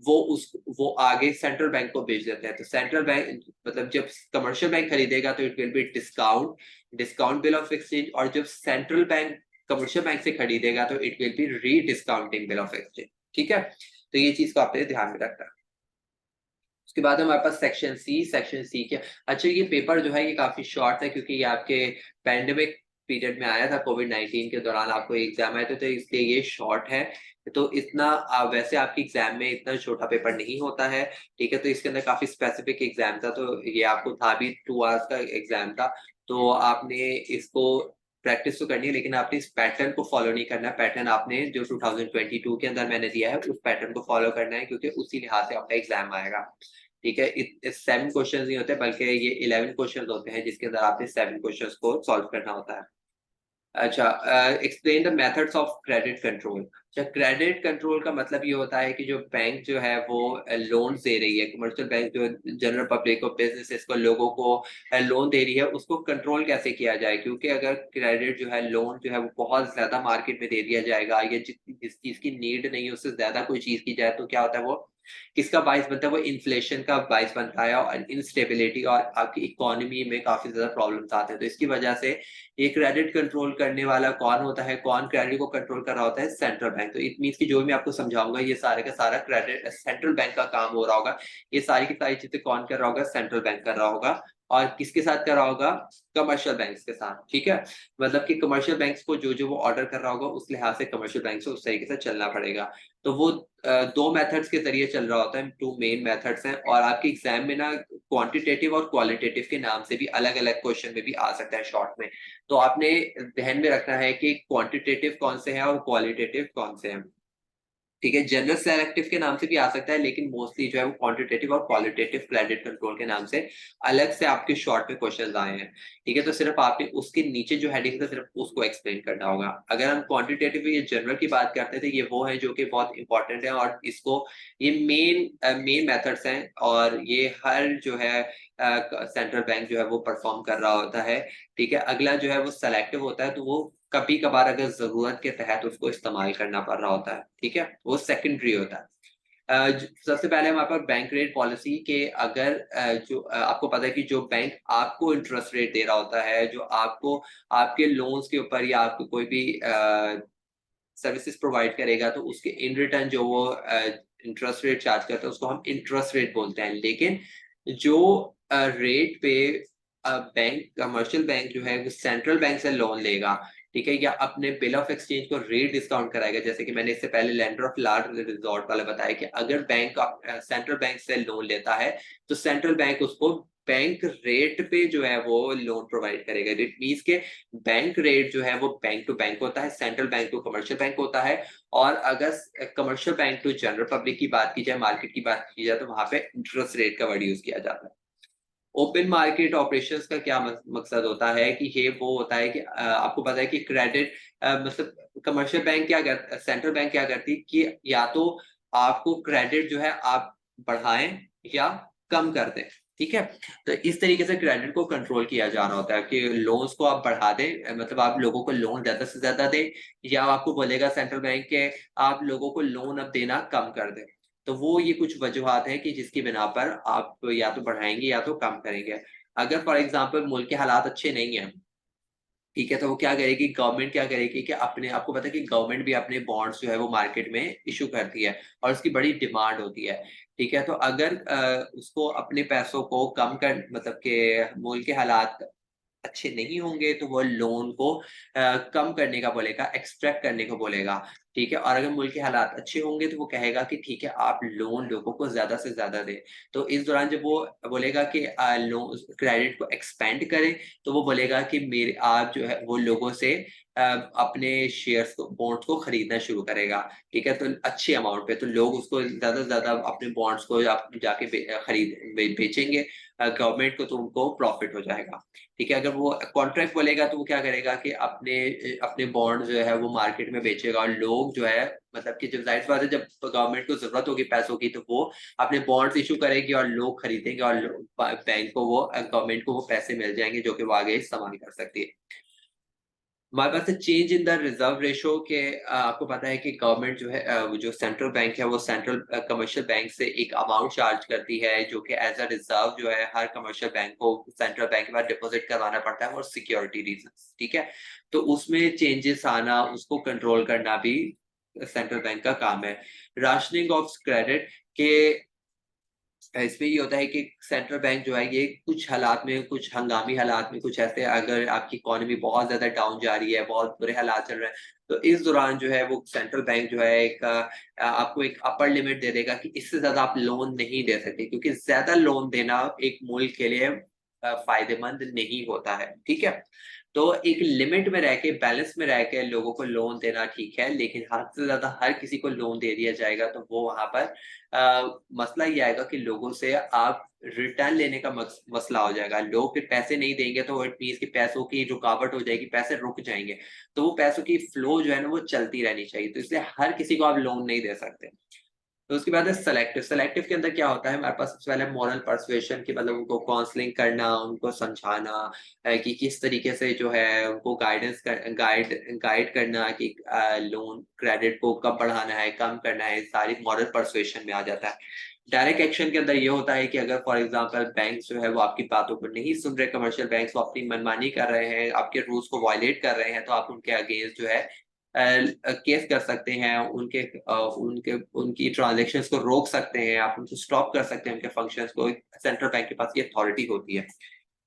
S1: वो आगे सेंट्रल बैंक को भेज देते हैं। तो सेंट्रल बैंक मतलब जब कमर्शियल बैंक खरीदेगा तो it will be discount bill of exchange, और जब सेंट्रल बैंक कमर्शियल बैंक से खरीदेगा तो it will be rediscounting bill of exchange, ठीक है? तो ये चीज को आपने ध्यान में रखना है। उसके बाद हमारे पास सेक्शन सी के, अच्छा ये पेपर जो है ये काफी शॉर्ट है, क्योंकि ये आपके पैंडेमिक पीरियड में आया था, कोविड-19 के दौरान आपको एग्जाम आए थे, तो इसलिए ये शॉर्ट है। तो इतना वैसे आपके एग्जाम में इतना छोटा पेपर नहीं होता है, ठीक है? तो इसके अंदर काफी स्पेसिफिक एग्जाम था, तो ये आपको था भी 2 आवर्स का एग्जाम था, तो आपने इसको प्रैक्टिस तो करनी है, लेकिन आपने इस पैटर्न को फॉलो नहीं करना। पैटर्न आपने जो 2022 के अंदर मैंने दिया है उस पैटर्न को फॉलो करना है, क्योंकि उसी लिहाज से आपका एग्जाम आएगा। ठीक है, 7 क्वेश्चन नहीं होते बल्कि ये 11 क्वेश्चन होते हैं, जिसके अंदर आपने 7 क्वेश्चन को सॉल्व करना होता है। अच्छा, explain the methods of credit control. अच्छा, क्रेडिट कंट्रोल का मतलब ये होता है कि जो बैंक जो है वो लोन दे रही है, कमर्शियल बैंक जो जनरल पब्लिक को, बिजनेसेस को, लोगों को लोन दे रही है, उसको कंट्रोल कैसे किया जाए। क्योंकि अगर क्रेडिट जो है, लोन जो है वो बहुत ज्यादा मार्केट में दे दिया जाएगा, या जिस चीज की नीड नहीं है उससे ज्यादा कोई चीज की जाए, तो क्या होता है, वो किसका बाइस बनता है, वो इन्फ्लेशन का बाइस बनता है, और इंस्टेबिलिटी और आपकी इकोनॉमी में काफी ज्यादा प्रॉब्लम्स आते हैं। तो इसकी वजह से ये क्रेडिट कंट्रोल करने वाला कौन होता है, कौन क्रेडिट को कंट्रोल कर रहा होता है, सेंट्रल बैंक। तो इट मीन्स की जो भी मैं आपको समझाऊंगा ये सारे का सारा क्रेडिट सेंट्रल बैंक का काम हो रहा होगा। ये सारी की सारी चीजें कौन कर रहा होगा, सेंट्रल बैंक कर रहा होगा। और किसके साथ कर रहा होगा, कमर्शियल बैंक्स के साथ। ठीक है, मतलब कि कमर्शियल बैंक्स को जो जो वो ऑर्डर कर रहा होगा उस लिहाज से कमर्शियल बैंक से उस तरीके से चलना पड़ेगा। तो वो दो मेथड्स के जरिए चल रहा होता है, 2 मेन मेथड्स हैं। और आपके एग्जाम में ना क्वांटिटेटिव और क्वालिटेटिव के नाम से भी अलग अलग क्वेश्चन में भी आ सकता है शॉर्ट में। तो आपने ध्यान में रखना है कि क्वांटिटेटिव कौन से हैं और क्वालिटेटिव कौन से हैं। ठीक है, जनरल सेलेक्टिव के नाम से भी आ सकता है, लेकिन मोस्टली जो है वो क्वांटिटेटिव और क्वालिटेटिव क्रेडिट कंट्रोल के नाम से अलग से आपके शॉर्ट में क्वेश्चंस आए हैं। ठीक है, तो सिर्फ आपने उसके नीचे जो हेडिंग है सिर्फ उसको एक्सप्लेन करना होगा। अगर हम क्वांटिटेटिव या जनरल की बात करते थे, तो ये वो है जो कि बहुत इंपॉर्टेंट है, और इसको ये मेन मेथड्स हैं, और ये हर जो है सेंट्रल बैंक जो है वो परफॉर्म कर रहा होता है। ठीक है, अगला जो है वो सेलेक्टिव होता है, तो वो कभी कभार अगर जरूरत के तहत उसको इस्तेमाल करना पड़ रहा होता है। ठीक है, वो सेकेंडरी होता है। सबसे पहले हमारे पास बैंक रेट पॉलिसी के, अगर आपको पता है कि जो बैंक आपको इंटरेस्ट रेट दे रहा होता है, जो आपको आपके लोन्स के ऊपर या आपको कोई भी सर्विसेज प्रोवाइड करेगा, तो उसके इन रिटर्न जो वो इंटरेस्ट रेट चार्ज करता है उसको हम इंटरेस्ट रेट बोलते हैं। लेकिन जो रेट पे बैंक, कमर्शियल बैंक जो है वो सेंट्रल बैंक से लोन लेगा, ठीक है, या अपने बिल ऑफ एक्सचेंज को रेट डिस्काउंट कराएगा। जैसे कि मैंने इससे पहले लेंडर ऑफ लार्ज रिजॉर्ट वाला बताया कि अगर बैंक सेंट्रल बैंक से लोन लेता है, तो सेंट्रल बैंक उसको बैंक रेट पे जो है वो लोन प्रोवाइड करेगा। इट मीन्स के बैंक रेट जो है वो बैंक टू बैंक होता है, central bank to commercial bank होता है। और अगर commercial bank to general public की बात की जाए, मार्केट की बात की जाए, तो वहां पे इंटरेस्ट रेट का वर्ड यूज किया जाता है। ओपन मार्केट ऑपरेशंस का क्या मकसद होता है कि ये वो होता है कि आपको पता है कि क्रेडिट मतलब कमर्शियल बैंक क्या कर, सेंट्रल बैंक क्या करती कि या तो आपको क्रेडिट जो है आप बढ़ाएं या कम कर दें। ठीक है, तो इस तरीके से क्रेडिट को कंट्रोल किया जा रहा होता है कि लोन्स को आप बढ़ा दें, मतलब आप लोगों को लोन ज्यादा से ज्यादा दें, या आपको बोलेगा सेंट्रल बैंक के आप लोगों को लोन अब देना कम कर दें। तो वो ये कुछ वजूहात हैं कि जिसकी बिना पर आप या तो बढ़ाएंगे या तो कम करेंगे। अगर फॉर एग्जांपल मुल्क के हालात अच्छे नहीं है, ठीक है, तो वो क्या करेगी, गवर्नमेंट क्या करेगी कि अपने, आपको पता है कि गवर्नमेंट भी अपने बॉन्ड्स जो है वो मार्केट में इशू करती है, और उसकी बड़ी डिमांड होती है। ठीक है, तो अगर उसको अपने पैसों को कम कर, मतलब के मुल्क के हालात अच्छे नहीं होंगे, तो वो लोन को कम करने का बोलेगा, एक्सट्रैक्ट करने को बोलेगा। ठीक है, और अगर मुल्क के हालात अच्छे होंगे तो वो कहेगा कि ठीक है आप लोन लोगों को ज्यादा से ज्यादा दें। तो इस दौरान जब वो बोलेगा कि लोन क्रेडिट को एक्सपेंड करें, तो वो बोलेगा कि मेरे आप जो है वो लोगों से अपने शेयर्स को, बॉन्ड्स को खरीदना शुरू करेगा। ठीक है, तो अच्छे अमाउंट पे तो लोग उसको ज्यादा से ज्यादा अपने बॉन्ड्स को जाके बेचेंगे गवर्नमेंट को, तो उनको प्रॉफिट हो जाएगा। ठीक है, अगर वो कॉन्ट्रैक्ट बोलेगा तो वो क्या करेगा कि अपने अपने बॉन्ड जो है वो मार्केट में बेचेगा, और लोग जो है, मतलब कि जब जाहिर सी बात है जब गवर्नमेंट को जरूरत होगी पैसों की, तो वो अपने बॉन्ड्स इशू करेगी और लोग खरीदेंगे, और बैंक को वो, गवर्नमेंट को वो पैसे मिल जाएंगे जो कि वो आगे इस्तेमाल कर सकती है। हमारे पास है change in the reserve ratio के, आपको पता है कि गवर्नमेंट जो है वो जो सेंट्रल बैंक है वो सेंट्रल कमर्शियल बैंक से एक अमाउंट चार्ज करती है, जो कि एज अ रिजर्व जो है हर कमर्शियल बैंक को सेंट्रल बैंक के पास डिपॉजिट करवाना पड़ता है और सिक्योरिटी रीजंस। ठीक है, तो उसमें चेंजेस आना, उसको कंट्रोल करना भी सेंट्रल बैंक का काम है। राशनिंग ऑफ क्रेडिट के, इसमें ये होता है कि सेंट्रल बैंक जो है ये कुछ हालात में, कुछ हंगामी हालात में, कुछ ऐसे अगर आपकी इकोनॉमी बहुत ज्यादा डाउन जा रही है, बहुत बुरे हालात चल रहे हैं, तो इस दौरान जो है वो सेंट्रल बैंक जो है एक आपको एक अपर लिमिट दे देगा कि इससे ज्यादा आप लोन नहीं दे सकते, क्योंकि ज्यादा लोन देना एक मुल्क के लिए फायदेमंद नहीं होता है। ठीक है, तो एक लिमिट में रह के, बैलेंस में रह के लोगों को लोन देना ठीक है, लेकिन हद से ज़्यादा हर किसी को लोन दे दिया जाएगा तो वो वहाँ पर मसला ये आएगा कि लोगों से आप रिटर्न लेने का मसला हो जाएगा। लोग फिर पैसे नहीं देंगे तो इट मीन्स कि पैसों की रुकावट हो जाएगी, पैसे रुक जाएँगे। तो वो पैसों की फ्लो जो है ना वो चलती रहनी चाहिए। तो इसलिए हर किसी को आप लोन नहीं दे सकते। तो उसके बाद है सेलेक्टिव। सेलेक्टिव के अंदर क्या होता है, हमारे पास सबसे पहले मोरल पर्सुएशन की, मतलब उनको काउंसलिंग करना, उनको समझाना कि किस तरीके से जो है उनको गाइड करना कि लोन क्रेडिट को कब बढ़ाना है, कम करना है, सारी मॉरल पर्सुएशन में आ जाता है। डायरेक्ट एक्शन के अंदर ये होता है कि अगर फॉर एग्जांपल बैंक जो है वो आपकी बातों को नहीं सुन रहे, कमर्शियल बैंक्स वो अपनी मनमानी कर रहे हैं, आपके रूल्स को वायलेट कर रहे हैं, तो आप उनके अगेंस्ट जो है केस कर सकते हैं, उनके उनकी ट्रांज़ैक्शंस को रोक सकते हैं, आप उनको स्टॉप कर सकते हैं, उनके फंक्शंस को। सेंट्रल बैंक के पास ये अथॉरिटी होती है।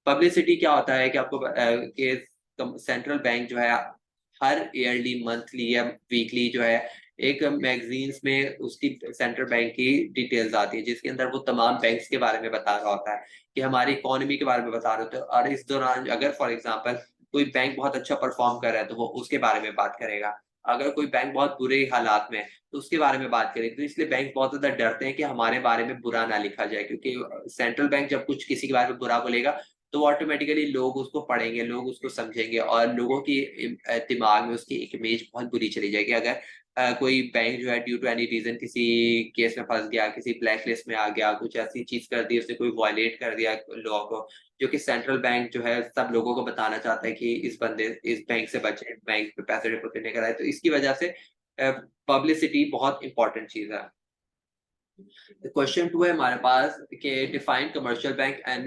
S1: पब्लिसिटी क्या होता है कि आपको कि सेंट्रल बैंक जो है हर ईयरली, मंथली या वीकली जो है एक मैगज़ीन्स में उसकी सेंट्रल बैंक की डिटेल्स आती है, जिसके अंदर वो तमाम बैंक्स के बारे में बता रहा होता है, कि हमारी इकोनॉमी के बारे में बता रहे होते हैं। और इस दौरान अगर फॉर एग्ज़ाम्पल कोई बैंक बहुत अच्छा परफ़ॉर्म कर रहा है, तो वो उसके बारे में बात करेगा। अगर कोई बैंक बहुत बुरे हालात में है, तो उसके बारे में बात करेगी। तो इसलिए बैंक बहुत ज़्यादा डरते हैं कि हमारे बारे में बुरा ना लिखा जाए, क्योंकि सेंट्रल बैंक जब कुछ किसी के बारे में बुरा बोलेगा, तो ऑटोमेटिकली लोग उसको पढ़ेंगे, लोग उसको समझेंगे और लोगों की दिमाग में उसकी एक इमेज बहुत बुरी चली जाएगी। अगर कोई बैंक जो है ड्यू टू एनी रीज़न किसी केस में फँस गया, किसी ब्लैक लिस्ट में आ गया, कुछ ऐसी चीज़ कर दी, उसने कोई वायलेट कर दिया लॉ को, जो कि सेंट्रल बैंक जो है सब लोगों को बताना चाहता है कि इस बैंक से बचें, बैंक में पैसे डिपॉज़िट नहीं कराएँ। तो इसकी वजह से पब्लिसिटी बहुत इम्पोर्टेंट चीज़ है। क्वेश्चन 2 है हमारे पास कि define commercial bank and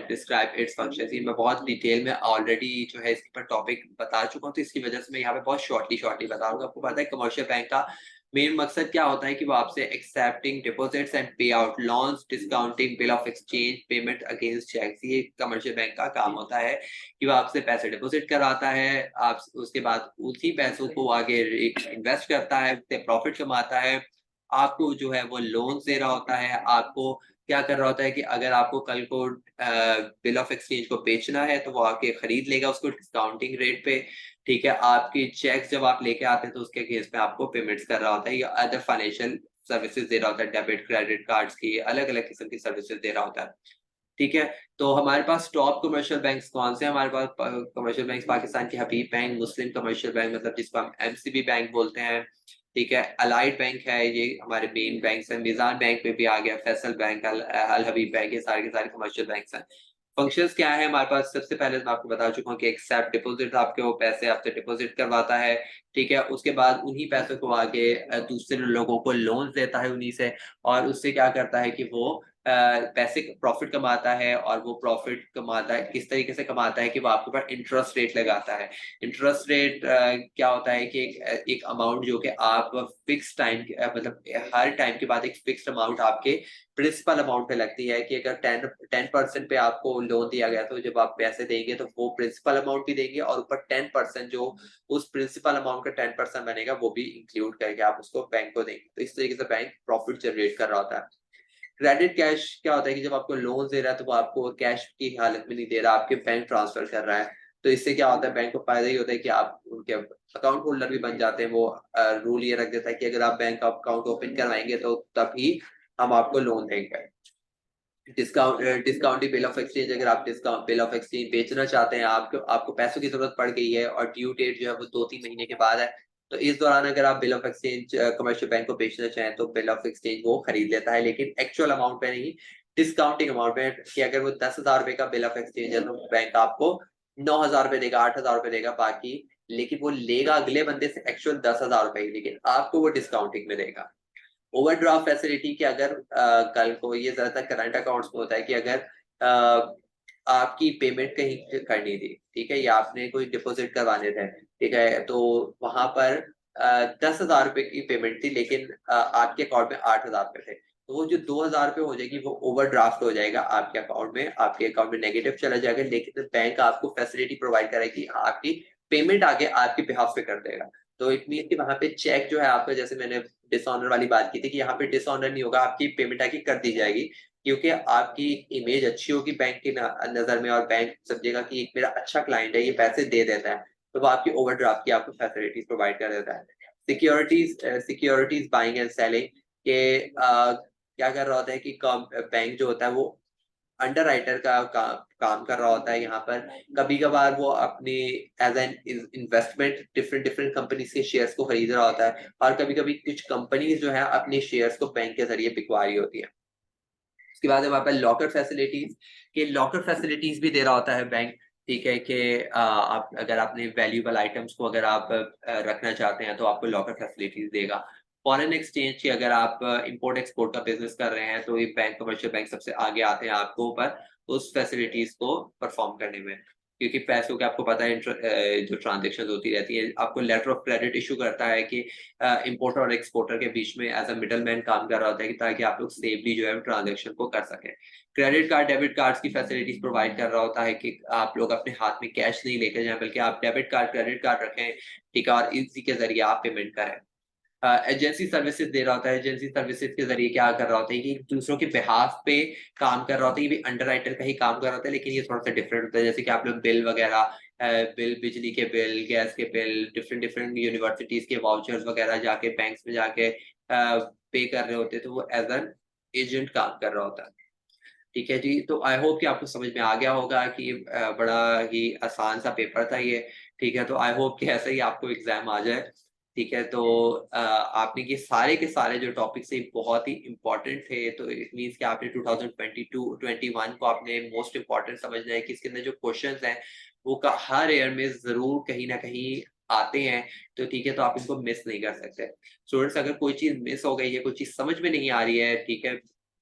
S1: describe it's functions. ये मैं बहुत डिटेल में ऑलरेडी जो है इसके ऊपर टॉपिक बता चुका हूँ, तो इसकी वजह से मैं यहाँ पे बहुत शॉर्टली बताऊंगा। आपको पता है कमर्शियल बैंक का मेन मकसद क्या होता है कि वो आपसे accepting deposits and pay out loans, discounting bill of exchange, payment against cheques. ये कमर्शियल बैंक का काम होता है कि वो आपसे पैसे डिपॉजिट कराता है, आप उसके बाद उसी पैसों को आगे इन्वेस्ट करता है, प्रॉफिट कमाता है, आपको जो है वो लोन्स दे रहा होता है, आपको क्या कर रहा होता है कि अगर आपको कल को बिल ऑफ एक्सचेंज को बेचना है, तो वो आके खरीद लेगा उसको डिस्काउंटिंग रेट पे, ठीक है? आपकी चेक्स जब आप लेके आते हैं, तो उसके अगेंस्ट में आपको पेमेंट्स कर रहा होता है या अदर फाइनेंशियल सर्विसेज़ दे रहा होता है, डेबिट, क्रेडिट कार्ड्स की अलग-अलग किस्म की सर्विसेज़ दे रहा होता है, ठीक है? तो हमारे पास टॉप कमर्शियल बैंक्स कौन से हैं? हमारे पास कमर्शियल बैंक्स पाकिस्तान की हबीब बैंक, मुस्लिम कमर्शियल बैंक मतलब जिसको हम एमसीबी बैंक बोलते हैं, ठीक है? अलाइड बैंक है, ये हमारे मेन बैंक्स हैं। मीज़ान बैंक में भी आ गया, फैसल बैंक, अल हबीब बैंक, ये सारे के सारे कमर्शियल बैंक्स हैं। फंक्शंस क्या है हमारे पास? सबसे पहले मैं आपको बता चुका हूँ कि एक्सेप्ट डिपॉज़िट, आपके वो पैसे आपसे डिपॉज़िट करवाता है, ठीक है? उसके बाद उन्हीं पैसों को आगे दूसरे लोगों को लोन्स देता है उन्हीं से, और उससे क्या करता है कि वो पैसे प्रॉफिट कमाता है, और वो प्रॉफिट कमाता है किस तरीके से कमाता है कि वो आपके ऊपर इंटरेस्ट रेट लगाता है। इंटरेस्ट रेट क्या होता है कि एक अमाउंट जो कि आप फिक्स टाइम मतलब हर टाइम के बाद एक फिक्स्ड अमाउंट आपके प्रिंसिपल अमाउंट पे लगती है, कि अगर 10% पे आपको लोन दिया गया, तो जब आप पैसे देंगे तो वो प्रिंसिपल अमाउंट भी देंगे, और ऊपर 10% जो उस प्रिंसिपल अमाउंट का 10% बनेगा वो भी इंक्लूड करके आप उसको बैंक को देंगे। तो इस तरीके से बैंक प्रॉफिट जनरेट कर रहा होता है। क्रेडिट कैश क्या होता है कि जब आपको लोन दे रहा है, तो वो आपको कैश की हालत में नहीं दे रहा, आपके बैंक ट्रांसफर कर रहा है। तो इससे क्या होता है, बैंक को फायदा ये होता है कि आप उनके अकाउंट होल्डर भी बन जाते हैं। वो रूल ये रख देता है कि अगर आप बैंक का अकाउंट ओपन करवाएंगे, तो तभी हम आपको लोन देंगे। डिस्काउंटिंग बिल ऑफ एक्सचेंज, अगर आप डिस्काउंट बिल ऑफ एक्सचेंज बेचना चाहते हैं, आपको आपको पैसों की जरूरत पड़ गई है और ड्यू डेट जो है वो 2-3 महीने के बाद है, तो इस दौरान अगर आप bill of exchange commercial bank को बेचना चाहें, तो बिल ऑफ एक्सचेंज वो खरीद लेता है, लेकिन एक्चुअल अमाउंट पे नहीं, डिस्काउंटिंग अमाउंट पे। कि अगर वो 10,000 रुपए का बिल ऑफ एक्सचेंज है, तो बैंक आपको 9,000 रुपए देगा, 8,000 रुपए देगा बाकी, लेकिन वो लेगा अगले बंदे से एक्चुअल 10,000 रुपए ही, लेकिन आपको वो डिस्काउंटिंग में देगा। ओवरड्राफ्ट फैसिलिटी कि अगर कल को, ये ज़्यादातर करंट अकाउंट्स में होता है कि अगर आपकी पेमेंट कहीं करनी थी, ठीक है? या आपने कोई डिपॉज़िट करवाने थे, ठीक है? तो वहाँ पर 10,000 रुपए की पेमेंट थी, लेकिन आपके अकाउंट में 8,000 रुपए थे। तो वो जो 2,000 रुपए हो जाएगी, वो ओवरड्राफ्ट हो जाएगा आपके अकाउंट में, आपके अकाउंट में नेगेटिव चला जाएगा, लेकिन बैंक आपको फैसिलिटी प्रोवाइड करेगी, आपकी पेमेंट आगे आपके बिहाफ़ पे कर देगा। तो इट मीन कि वहाँ पे चेक जो है आपका, जैसे मैंने डिसऑनर वाली बात की थी, कि यहाँ पे डिसऑनर नहीं होगा, आपकी पेमेंट आके कर दी जाएगी। क्योंकि आपकी इमेज अच्छी होगी बैंक की नज़र में, और बैंक समझेगा कि एक मेरा अच्छा क्लाइंट है, ये पैसे दे देता है, तो वो आपकी ओवरड्राफ्ट की आपको फैसिलिटीज़ प्रोवाइड कर देता है। सिक्योरिटीज़ बाइंग एंड सेलिंग के क्या कर रहा होता है कि बैंक जो होता है वो अंडरराइटर का काम कर रहा होता है यहाँ पर। कभी-कभार वो अपनी as an investment different different companies के शेयर्स को खरीद रहा होता है, और कभी-कभी कुछ कंपनीज़ जो है अपने शेयर्स को बैंक के ज़रिए बिकवा रही होती है। उसके बाद है वहाँ पे लॉकर फैसिलिटीज़, कि लॉकर फैसिलिटीज़ भी दे रहा होता है बैंक, ठीक है? कि आप अगर अपने वैल्यूएबल आइटम्स को अगर आप रखना चाहते हैं तो आपको लॉकर फैसिलिटीज़ देगा। फॉरेन एक्सचेंज की अगर आप इम्पोर्ट एक्सपोर्ट का बिज़नेस कर रहे हैं तो ये बैंक, कमर्शियल बैंक सबसे आगे आते हैं आपको ऊपर उस फैसिलिटीज़ को परफ़ॉर्म करने में। क्योंकि पैसों के आपको पता है जो ट्रांज़ैक्शंस होती रहती है, आपको लेटर ऑफ क्रेडिट इश्यू करता है कि इम्पोर्टर और एक्सपोर्टर के बीच में एज़ अ मिडलमैन काम कर रहा होता है, कि ताकि आप लोग सेफली जो है ट्रांज़ैक्शन को कर सकें। क्रेडिट कार्ड, डेबिट कार्ड्स की फैसिलिटीज़ प्रोवाइड कर रहा होता है कि आप लोग अपने हाथ में कैश नहीं लेके जाएँ, बल्कि आप डेबिट कार्ड, क्रेडिट कार्ड रखें, ठीक है? और इसी के ज़रिए आप पेमेंट करें। एजेंसी सर्विसेज़ दे रहा होता है, एजेंसी सर्विसेज़ के ज़रिए क्या कर रहा होता है कि दूसरों के बिहाफ़ पे काम कर रहा होता है, ये भी अंडरराइटर का ही काम कर रहा होता है, लेकिन ये थोड़ा-सा डिफरेंट होता है। जैसे कि आप लोग बिल वगैरह बिल, बिजली के बिल, गैस के बिल, डिफरेंट डिफरेंट यूनिवर्सिटीज़ के वाउचर्स वगैरह जाके बैंक्स में जाके पे कर रहे होते हैं, तो वो एज़ एन एजेंट काम कर रहा होता है। ठीक है जी, तो आई होप कि आपको समझ में आ गया होगा कि बड़ा ही आसान सा पेपर था ये, ठीक है? तो आई होप कि ऐसा ही आपको एग्ज़ाम आ जाए, ठीक है? तो आपने ये सारे के सारे जो टॉपिक्स थे बहुत ही इम्पोर्टेंट थे, तो इट मीन्स कि आपने 2022-21 को आपने मोस्ट इम्पोर्टेंट समझना है कि इसके अंदर जो क्वेश्चन्स हैं, वो हर ईयर में ज़रूर कहीं न कहीं आते हैं, तो ठीक है? तो आप इनको मिस नहीं कर सकते। स्टूडेंट्स, अगर कोई चीज़ मिस हो गई है, कोई चीज़ समझ में नहीं आ रही है, ठीक है?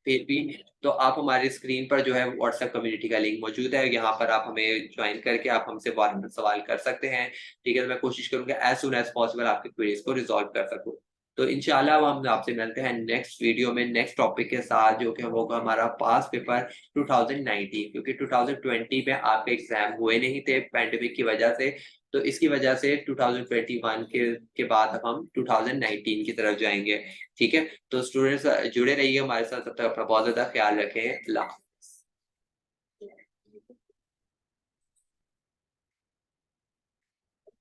S1: फिर भी तो आप हमारी स्क्रीन पर जो है व्हाट्सएप कम्युनिटी का लिंक मौजूद है, यहाँ पर आप हमें ज्वाइन करके आप हमसे वार सवाल कर सकते हैं, ठीक है? तो मैं कोशिश करूँगा एज़ सून एज़ पॉसिबल आपकी क्वेरीज़ को रिज़ॉल्व कर सकूँ। तो इंशाल्लाह अब हम आपसे मिलते हैं नेक्स्ट वीडियो में नेक्स्ट टॉपिक के साथ, जो कि होगा हमारा पास्ट पेपर 2019, क्योंकि 2020 में आपके एग्ज़ाम हुए नहीं थे पैंडेमिक की वजह से, तो इसकी वजह से 2021 के बाद अब हम 2019 की तरफ जाएँगे, ठीक है? तो स्टूडेंट्स जुड़े रहिए हमारे साथ, तब तक अपना बहुत ज़्यादा ख्याल रखें। अल्लाह